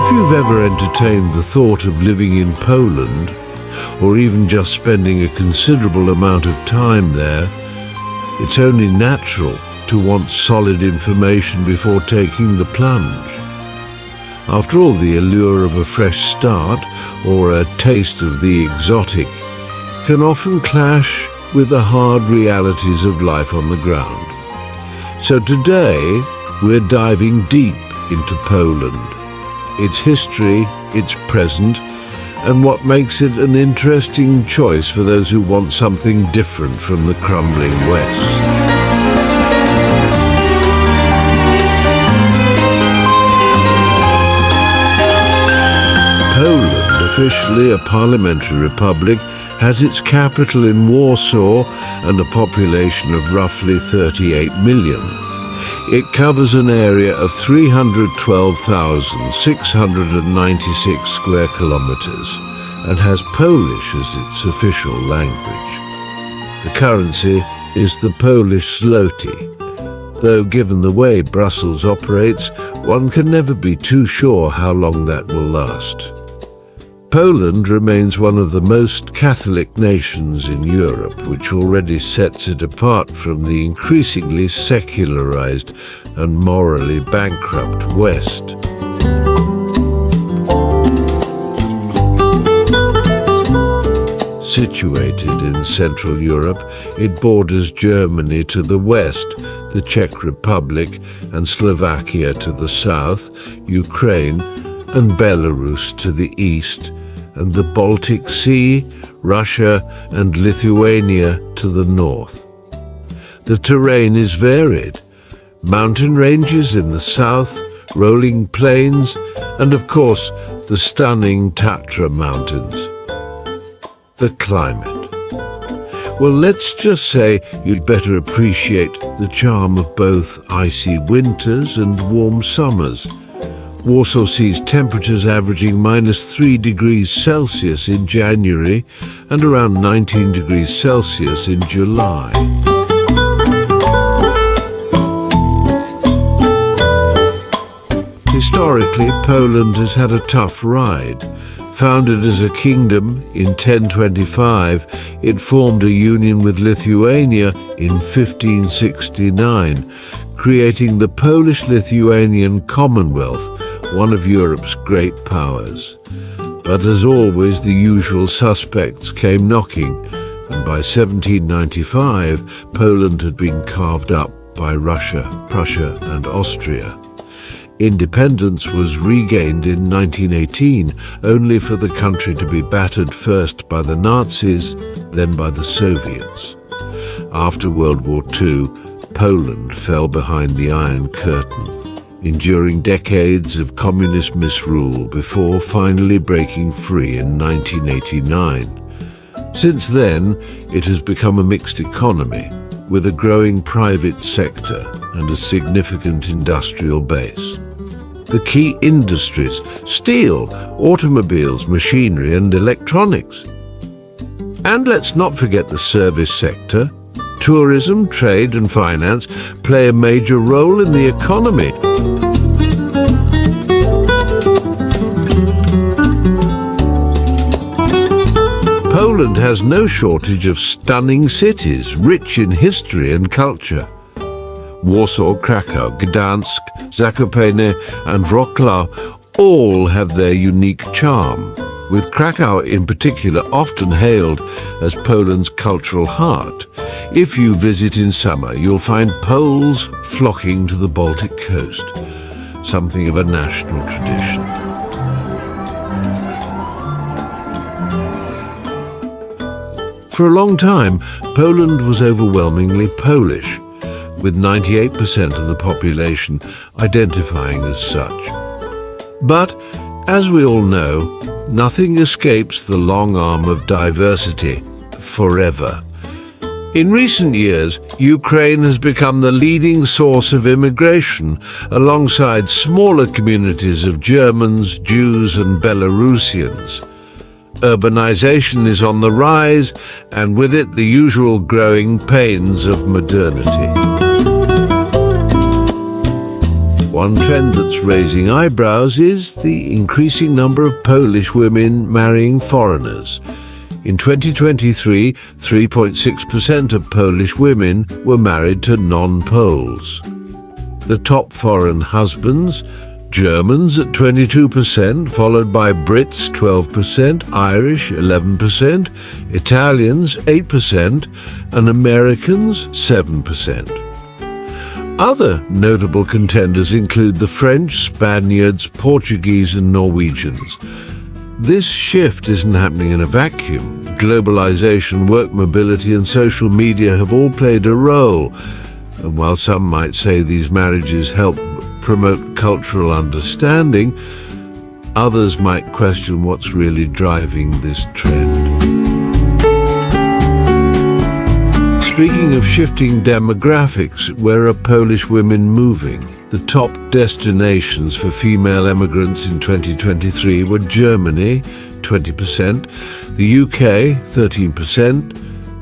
If you've ever entertained the thought of living in Poland, or even just spending a considerable amount of time there, it's only natural to want solid information before taking the plunge. After all, the allure of a fresh start or a taste of the exotic can often clash with the hard realities of life on the ground. So today, we're diving deep into Poland, its history, its present, and what makes it an interesting choice for those who want something different from the crumbling West. Poland, officially a parliamentary republic, has its capital in Warsaw and a population of roughly 38 million. It covers an area of 312,696 square kilometers and has Polish as its official language. The currency is the Polish zloty, though given the way Brussels operates, one can never be too sure how long that will last. Poland remains one of the most Catholic nations in Europe, which already sets it apart from the increasingly secularized and morally bankrupt West. Situated in Central Europe, it borders Germany to the west, the Czech Republic and Slovakia to the south, Ukraine and Belarus to the east, and the Baltic Sea, Russia and Lithuania to the north. The terrain is varied. Mountain ranges in the south, rolling plains, and of course the stunning Tatra Mountains. The climate. Well, let's just say you'd better appreciate the charm of both icy winters and warm summers. Warsaw sees temperatures averaging -3 degrees Celsius in January and around 19 degrees Celsius in July. Historically, Poland has had a tough ride. Founded as a kingdom in 1025, it formed a union with Lithuania in 1569, creating the Polish-Lithuanian Commonwealth, one of Europe's great powers. But as always, the usual suspects came knocking, and by 1795, Poland had been carved up by Russia, Prussia and Austria. Independence was regained in 1918, only for the country to be battered first by the Nazis, then by the Soviets. After World War II, Poland fell behind the Iron Curtain, enduring decades of communist misrule before finally breaking free in 1989. Since then, it has become a mixed economy, with a growing private sector and a significant industrial base. The key industries: steel, automobiles, machinery and electronics. And let's not forget the service sector. Tourism, trade and finance play a major role in the economy. Poland has no shortage of stunning cities, rich in history and culture. Warsaw, Krakow, Gdansk, Zakopane and Wrocław all have their unique charm, with Krakow in particular often hailed as Poland's cultural heart. If you visit in summer, you'll find Poles flocking to the Baltic coast, something of a national tradition. For a long time, Poland was overwhelmingly Polish, with 98% of the population identifying as such. But, as we all know, nothing escapes the long arm of diversity forever. In recent years, Ukraine has become the leading source of immigration, alongside smaller communities of Germans, Jews and Belarusians. Urbanization is on the rise, and with it the usual growing pains of modernity. One trend that's raising eyebrows is the increasing number of Polish women marrying foreigners. In 2023, 3.6% of Polish women were married to non-Poles. The top foreign husbands: Germans at 22%, followed by Brits 12%, Irish 11%, Italians 8%, and Americans 7%. Other notable contenders include the French, Spaniards, Portuguese, and Norwegians. This shift isn't happening in a vacuum. Globalization, work mobility, and social media have all played a role. And while some might say these marriages help promote cultural understanding, others might question what's really driving this trend. Speaking of shifting demographics, where are Polish women moving? The top destinations for female emigrants in 2023 were Germany, 20%, the UK, 13%,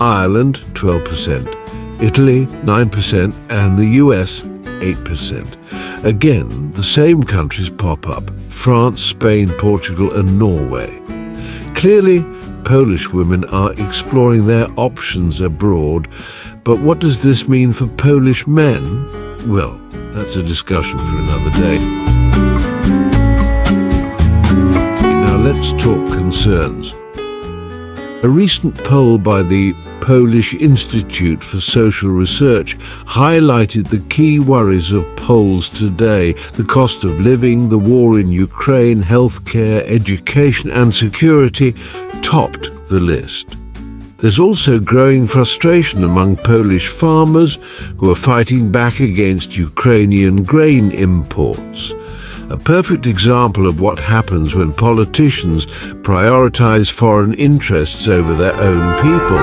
Ireland, 12%, Italy, 9%, and the US, 8%. Again, the same countries pop up: France, Spain, Portugal, and Norway. Clearly, Polish women are exploring their options abroad, but what does this mean for Polish men? Well, that's a discussion for another day. Now let's talk concerns. A recent poll by the Polish Institute for Social Research highlighted the key worries of Poles today: the cost of living, the war in Ukraine, healthcare, education, and security topped the list. There's also growing frustration among Polish farmers who are fighting back against Ukrainian grain imports. A perfect example of what happens when politicians prioritize foreign interests over their own people.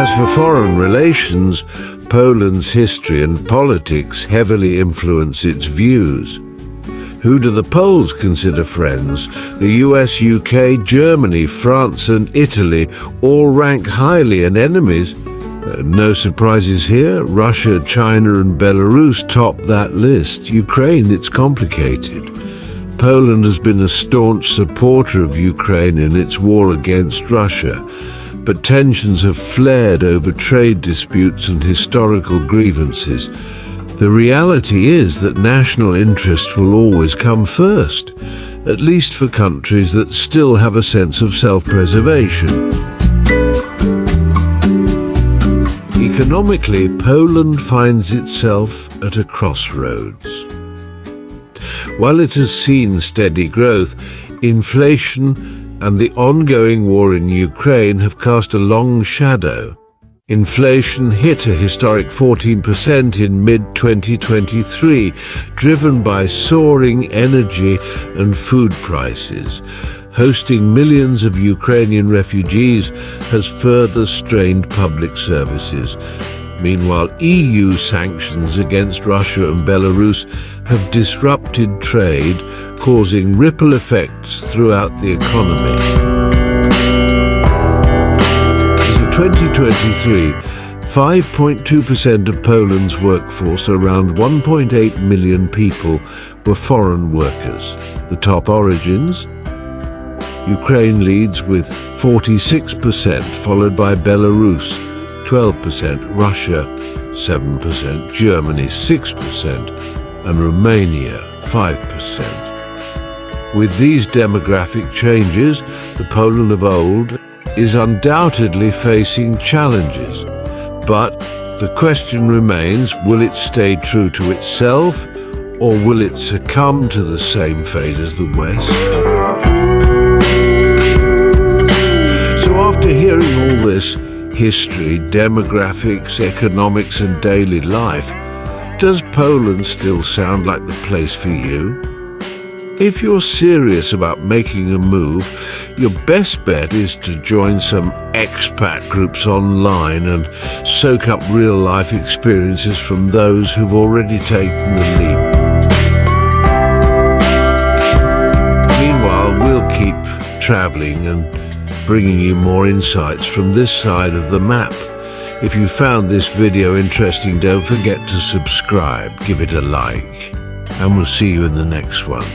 As for foreign relations, Poland's history and politics heavily influence its views. Who do the Poles consider friends? The US, UK, Germany, France, and Italy all rank highly, and enemies? No surprises here. Russia, China, and Belarus top that list. Ukraine, it's complicated. Poland has been a staunch supporter of Ukraine in its war against Russia, but tensions have flared over trade disputes and historical grievances. The reality is that national interests will always come first, at least for countries that still have a sense of self-preservation. Economically, Poland finds itself at a crossroads. While it has seen steady growth, inflation and the ongoing war in Ukraine have cast a long shadow. Inflation hit a historic 14% in mid-2023, driven by soaring energy and food prices. Hosting millions of Ukrainian refugees has further strained public services. Meanwhile, EU sanctions against Russia and Belarus have disrupted trade, causing ripple effects throughout the economy. As of 2023, 5.2% of Poland's workforce, around 1.8 million people, were foreign workers. The top origins: Ukraine leads with 46%, followed by Belarus, 12%, Russia, 7%, Germany, 6%, and Romania, 5%. With these demographic changes, the Poland of old is undoubtedly facing challenges. But the question remains, will it stay true to itself, or will it succumb to the same fate as the West? After hearing all this history, demographics, economics, and daily life, does Poland still sound like the place for you? If you're serious about making a move, your best bet is to join some expat groups online and soak up real-life experiences from those who've already taken the leap. Meanwhile, we'll keep traveling and bringing you more insights from this side of the map. If you found this video interesting, don't forget to subscribe, give it a like, and we'll see you in the next one.